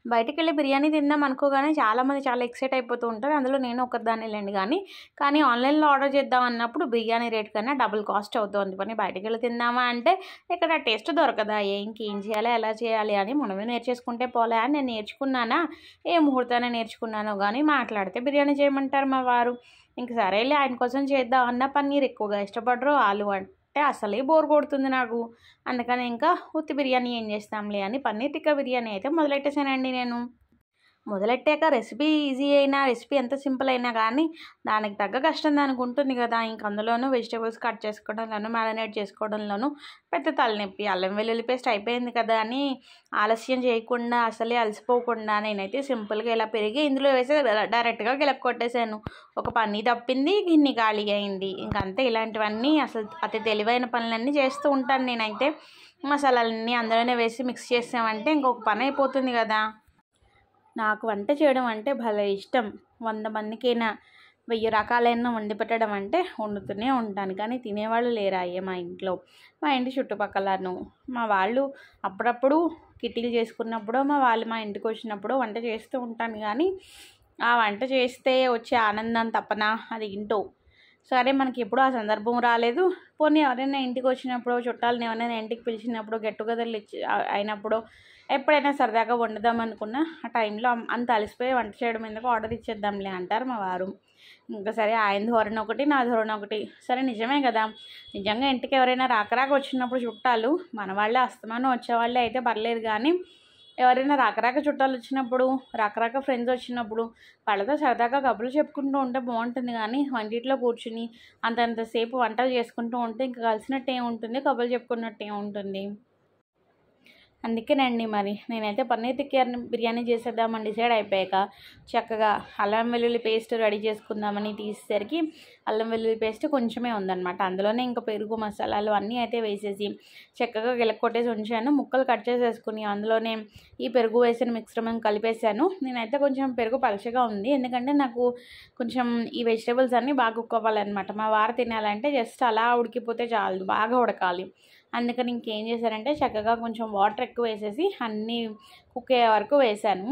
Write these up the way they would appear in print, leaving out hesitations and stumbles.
బయటికెళ్ళి బిర్యానీ తిందాం అనుకోగానే చాలామంది చాలా ఎక్సైట్ అయిపోతూ ఉంటారు. అందులో నేను ఒకదాన్నేలెండి కానీ ఆన్‌లైన్‌లో ఆర్డర్ చేద్దాం అన్నప్పుడు బిర్యానీ రేట్ కన్నా డబుల్ కాస్ట్ అవుతోంది. పోనీ బయటికెళ్ళి తిందామా అంటే ఇక్కడ టేస్ట్ దొరకదా? ఇంకేం చేయాలి? ఎలా చేయాలి? అని మనమే నేర్చేసుకుంటే పోలే అని నేను నేర్చుకున్నానా? ఏ ముహూర్తాన నేర్చుకున్నానో గానీ మాట్లాడితే బిర్యానీ చేయమంటారు మా వారు. ఇంక సరేలే ఆయన కోసం చేద్దాం అన్న పన్నీర్ ఎక్కువగా ఇష్టపడరు. ఆలు అంటే అసలే బోర్ కొడుతుంది నాకు. అందుకని ఇంకా ఉత్తి బిర్యానీ ఏం చేస్తాంలే అని పన్నీర్ టిక్కా బిర్యానీ అయితే మొదలెట్టేసానండి నేను. మొదలెట్టాక రెసిపీ ఈజీ అయినా, రెసిపీ ఎంత సింపుల్ అయినా కానీ దానికి తగ్గ కష్టం దానికి ఉంటుంది కదా! ఇంక అందులోనూ వెజిటబుల్స్ కట్ చేసుకోవడంలోను, మ్యారినేట్ చేసుకోవడంలోను పెద్ద తలనొప్పి. అల్లం వెల్లుల్లి పేస్ట్ అయిపోయింది కదా అని ఆలస్యం చేయకుండా, అసలే అలసిపోకుండా నేనైతే సింపుల్‌గా ఇలా పెరిగి ఇందులో వేసి డైరెక్ట్‌గా గిలక కొట్టేసాను. ఒక పని తప్పింది, గిన్నె ఖాళీ అయింది. ఇంకంతే ఇలాంటివన్నీ అసలు అతి తెలివైన పనులన్నీ చేస్తూ ఉంటాను నేనైతే. మసాలాలన్నీ అందులోనే వేసి మిక్స్ చేసామంటే ఇంకొక పని అయిపోతుంది కదా! నాకు వంట చేయడం అంటే భలే ఇష్టం. 100 మందికైనా, 1000 రకాలైనా వండి పెట్టడం అంటే వండుతూనే ఉంటాను. కానీ తినేవాళ్ళు లేరాయే మా ఇంట్లో. మా ఇంటి చుట్టుపక్కలను మా వాళ్ళు అప్పుడప్పుడు కిట్టీలు చేసుకున్నప్పుడో, మా ఇంటికి వచ్చినప్పుడో వంట చేస్తూ ఉంటాను కానీ, ఆ వంట చేస్తే వచ్చే ఆనందం తపన అది ఏంటో. సరే మనకెప్పుడూ ఆ సందర్భం రాలేదు. పోనీ ఎవరైనా ఇంటికి వచ్చినప్పుడో, చుట్టాలని ఎవరైనా ఇంటికి పిలిచినప్పుడో, గెట్ టుగెదర్‌లు అయినప్పుడో ఎప్పుడైనా సరదాగా వండుదాం అనుకున్నా ఆ టైంలో అంత అలసిపోయి వంట చేయడం ఎందుకు ఆర్డర్ ఇచ్చేద్దాంలే అంటారు మా వారు. ఇంకా సరే ఆయన ధోరణి ఒకటి, నా ధోరణి ఒకటి. సరే నిజమే కదా! నిజంగా ఇంటికి ఎవరైనా రాక వచ్చినప్పుడు చుట్టాలు మన వాళ్ళే అస్తమానం వచ్చేవాళ్ళే అయితే పర్లేదు కానీ, ఎవరైనా రాక చుట్టాలు వచ్చినప్పుడు, రాక ఫ్రెండ్స్ వచ్చినప్పుడు వాళ్ళతో సరదాగా కబుర్లు చెప్పుకుంటూ ఉంటే బాగుంటుంది కానీ, వంటింట్లో కూర్చుని అంతంతసేపు వంటలు చేసుకుంటూ ఉంటే ఇంక కలిసినట్టు ఏముంటుంది, కబుర్లు చెప్పుకున్నట్టు ఏముంటుంది. అందుకేనండి మరి నేనైతే పన్నీర్ టిక్కా బిర్యానీ చేసేద్దామని డిసైడ్ అయిపోయాక చక్కగా అల్లం వెల్లుల్లి పేస్ట్ రెడీ చేసుకుందామని తీసేసరికి అల్లం వెల్లుల్లి పేస్ట్ కొంచెమే ఉందన్నమాట. అందులోనే ఇంకా పెరుగు మసాలాలు అన్నీ అయితే వేసేసి చక్కగా గిలక్కొట్టేసి ఉంచాను. ముక్కలు కట్ చేసేసుకుని అందులోనే ఈ పెరుగు వేసిన మిశ్రమం కలిపేసాను. నేనైతే కొంచెం పెరుగు పలచగా ఉంది, ఎందుకంటే నాకు కొంచెం ఈ వెజిటేబుల్స్ అన్నీ బాగా కుక్ అవ్వాలన్నమాట. మా వారు తినాలంటే జస్ట్ అలా ఉడికిపోతే చాలు, బాగా ఉడకాలి. అందుకని ఇంకేం చేశానంటే చక్కగా కొంచెం వాటర్ ఎక్కువ వేసేసి అన్నీ కుక్ అయ్యే వరకు వేసాను.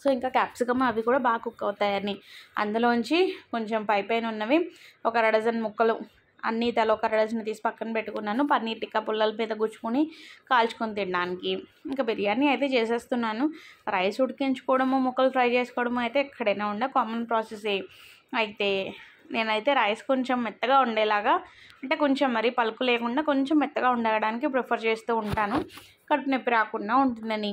సో ఇంకా క్యాప్సికమ్ అవి కూడా బాగా కుక్ అవుతాయని అందులోంచి కొంచెం పైన ఉన్నవి ఒక డజన్ ముక్కలు అన్నీ తల ఒక డజన్ తీసి పక్కన పెట్టుకున్నాను. పన్నీర్ టిక్కా పుల్లల మీద గుచ్చుకొని కాల్చుకొని తినడానికి. ఇంకా బిర్యానీ అయితే చేసేస్తున్నాను. రైస్ ఉడికించుకోవడము, ముక్కలు ఫ్రై చేసుకోవడము అయితే ఎక్కడైనా ఉండే కామన్ ప్రాసెసే. అయితే నేనైతే రైస్ కొంచెం మెత్తగా ఉండేలాగా, అంటే కొంచెం మరీ పలుకు లేకుండా కొంచెం మెత్తగా ఉండడానికి ప్రిఫర్ చేస్తూ ఉంటాను, కడుపు నొప్పి రాకుండా ఉంటుందని.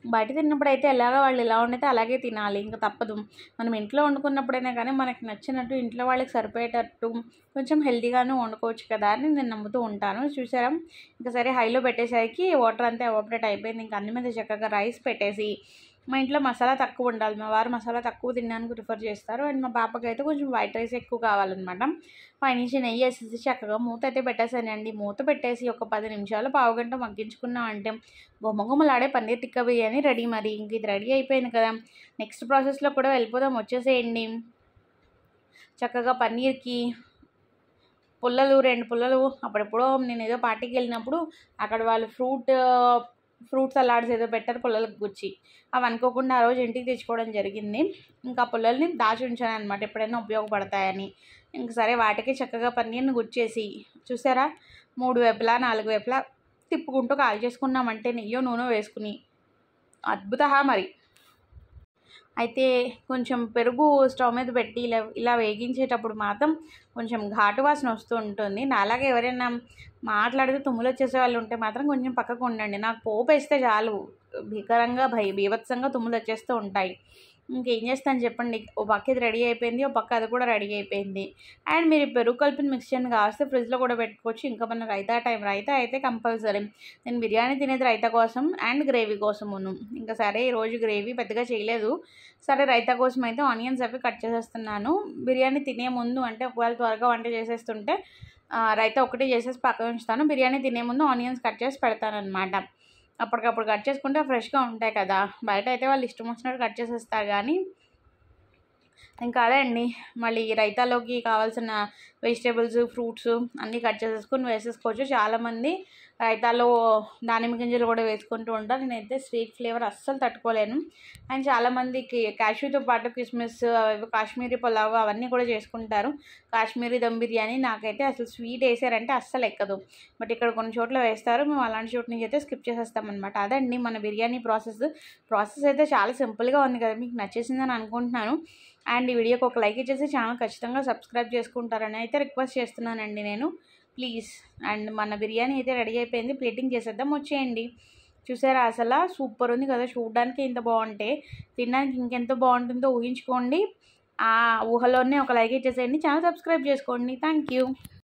బయట తిన్నప్పుడు అయితే ఎలాగో వాళ్ళు ఎలా వండితే అలాగే తినాలి, ఇంకా తప్పదు. మనం ఇంట్లో వండుకున్నప్పుడైనా కానీ మనకి నచ్చినట్టు ఇంట్లో వాళ్ళకి సరిపోయేటట్టు కొంచెం హెల్తీగాను వండుకోవచ్చు కదా అని నేను నమ్ముతూ ఉంటాను. చూసారా, ఇంకా సరే హైలో పెట్టేసరికి వాటర్ అంతా ఎవాపరేట్ అయిపోయింది. ఇంకా అన్ని మీద చక్కగా రైస్ పెట్టేసి, మా ఇంట్లో మసాలా తక్కువ ఉండాలి, మా వారు మసాలా తక్కువ తినడానికి ప్రిఫర్ చేస్తారు. అండ్ మా పాపకి అయితే కొంచెం వైట్ రైస్ ఎక్కువ కావాలన్నమాట. పైనుంచి నెయ్యి వేసేసి చక్కగా మూత అయితే పెట్టేసానండి. మూత పెట్టేసి ఒక 10 నిమిషాలు, పావుగంట మగ్గించుకున్నామంటే గుమగుమలాడే పన్నీర్ టిక్కా బిర్యానీ రెడీ. మరి ఇంక ఇది రెడీ అయిపోయింది కదా, నెక్స్ట్ ప్రాసెస్లో కూడా వెళ్ళిపోదాం, వచ్చేసేయండి. చక్కగా పన్నీర్కి పుల్లలు 2 పుల్లలు అప్పుడెప్పుడో నేను ఏదో పార్టీకి వెళ్ళినప్పుడు అక్కడ వాళ్ళు ఫ్రూట్ సలాడ్స్ ఏదో పెట్టారు పుల్లలకు గుచ్చి, అవి అనుకోకుండా ఆ రోజు ఇంటికి తెచ్చుకోవడం జరిగింది. ఇంకా పుల్లల్ని దాచి ఉంచాను అనమాట, ఎప్పుడైనా ఉపయోగపడతాయని. ఇంక సరే వాటికి చక్కగా పన్నీర్ని గుచ్చేసి చూసారా, 3 వైపులా 4 వైపులా తిప్పుకుంటూ కాల్ చేసుకున్నామంటే నెయ్యో నూనె వేసుకుని అద్భుత మరి. అయితే కొంచెం పెరుగు స్టవ్ మీద పెట్టి ఇలా వేగించేటప్పుడు మాత్రం కొంచెం ఘాటు వాసన వస్తూ ఉంటుంది. నాలాగే ఎవరైనా మాట్లాడితే తుమ్ములు వచ్చేసే వాళ్ళు ఉంటే మాత్రం కొంచెం పక్కకు ఉండండి. నాకు పోపు వేస్తే చాలు భీకరంగా బీభత్సంగా తుమ్ములు వచ్చేస్తూ ఉంటాయి. ఇంకేం చేస్తాను చెప్పండి, ఓ పక్క ఇది రెడీ అయిపోయింది, ఓ పక్క అది కూడా రెడీ అయిపోయింది. అండ్ మీరు పెరుగు కలిపిన మిక్స్చర్ని కాస్తే ఫ్రిడ్జ్లో కూడా పెట్టుకోవచ్చు. ఇంకా మన రైతా అయితే కంపల్సరీ. నేను బిర్యానీ తినేది రైతా కోసం అండ్ గ్రేవీ కోసమును. ఇంకా సరే ఈరోజు గ్రేవీ పెద్దగా చేయలేదు. సరే రైతా కోసం అయితే ఆనియన్స్ అవి కట్ చేసేస్తున్నాను. బిర్యానీ తినే ముందు, అంటే ఒకవేళ త్వరగా వంట చేసేస్తుంటే రైతా ఒకటి చేసేసి పక్కన ఉంచుతాను. బిర్యానీ తినే ముందు ఆనియన్స్ కట్ చేసి పెడతాను అనమాట. అప్పటికప్పుడు కట్ చేసుకుంటే ఫ్రెష్గా ఉంటాయి కదా. బయట అయితే వాళ్ళు ఇష్టం వచ్చినట్టు కట్ చేసేస్తారు కానీ, ఇంకా అదే అండి. మళ్ళీ రైతాలోకి కావాల్సిన వెజిటేబుల్స్, ఫ్రూట్స్ అన్నీ కట్ చేసేసుకొని వేసేసుకోవచ్చు. చాలామంది రైతాలో దానిమ్మ గింజలు కూడా వేసుకుంటూ ఉంటాను. నేనైతే స్వీట్ ఫ్లేవర్ అస్సలు తట్టుకోలేను. అండ్ చాలామందికి క్యాష్యూతో పాటు కిస్మిస్, కాశ్మీరీ పులావ్ అవన్నీ కూడా చేసుకుంటారు, కాశ్మీరీ దమ్ బిర్యానీ. నాకైతే అసలు స్వీట్ వేసారంటే అస్సలు ఎక్కదు. బట్ ఇక్కడ కొన్ని చోట్ల వేస్తారు, మేము అలాంటి చోట్ల నుంచి అయితే స్కిప్ చేసేస్తామన్నమాట. అదండి మన బిర్యానీ ప్రాసెస్ అయితే చాలా సింపుల్గా ఉంది కదా, మీకు నచ్చేసిందని అనుకుంటున్నాను. అండ్ ఈ వీడియోకి ఒక లైక్ ఇచ్చేసి ఛానల్ ఖచ్చితంగా సబ్స్క్రైబ్ చేసుకుంటారని అయితే రిక్వెస్ట్ చేస్తున్నానండి నేను, ప్లీజ్. అండ్ మన బిర్యానీ అయితే రెడీ అయిపోయింది, ప్లేటింగ్ చేసేద్దాం, వచ్చేయండి. చూసారా అసలు సూపర్ ఉంది కదా, చూడడానికి ఇంత బాగుంటే తినడానికి ఇంకెంత బాగుంటుందో ఊహించుకోండి. ఆ ఊహలోనే ఒక లైక్ ఇచ్చేసేయండి, ఛానల్ సబ్స్క్రైబ్ చేసుకోండి. Thank you.